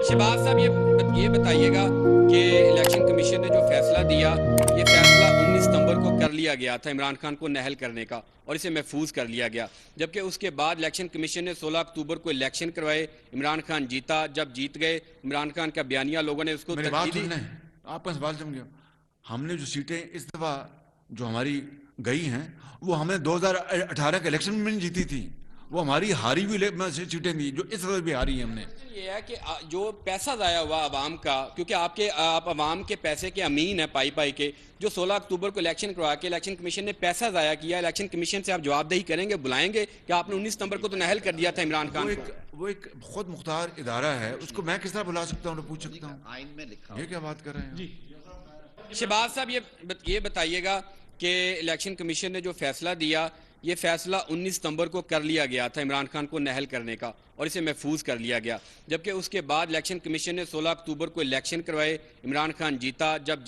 शहबाज साहब ये बताइएगा कि इलेक्शन कमीशन ने जो फैसला दिया, ये फैसला 19 सितंबर को कर लिया गया था इमरान खान को नाअहल करने का और इसे महफूज कर लिया गया, जबकि उसके बाद इलेक्शन कमीशन ने 16 अक्टूबर को इलेक्शन करवाए। इमरान खान जीता। जब जीत गए इमरान खान का बयानिया लोगों ने उसको मेरी बात तरजीह दी। सुनना है, आपका सवाल समझ गया। हमने जो सीटें इस दफा जो हमारी गई हैं वो हमने 2018 के इलेक्शन में नहीं जीती थी, वो हमारी हारी हुई सीटें थी जो इस दफा भी हारी हैं हमने। ये है कि जो पैसा ज़ाया हुआ आवाम का, क्योंकि आप आवाम के पैसे के अमीन हैं पाई पाई के, जो 16 अक्टूबर को इलेक्शन करवा के इलेक्शन कमीशन ने पैसा ज़ाया किया, इलेक्शन कमीशन से आप जवाबदेही करेंगे, बुलाएंगे कि आपने 19 सितंबर को तो नाअहल कर दिया था इमरान खान को। वो एक खुद मुख्तार इदारा है, उसको मैं किस तरह बुला सकता हूँ, पूछ सकता हूँ? आइन में लिखा ये क्या बात कर रहे हैं जी? शहबाज साहब ये बताइएगा कि इलेक्शन कमीशन ने जो फैसला दिया, ये फैसला 19 सितंबर को कर लिया गया था इमरान खान को नाअहल करने का और इसे महफूज कर लिया गया, जबकि उसके बाद इलेक्शन कमीशन ने 16 अक्टूबर को इलेक्शन करवाए। इमरान खान जीता। जब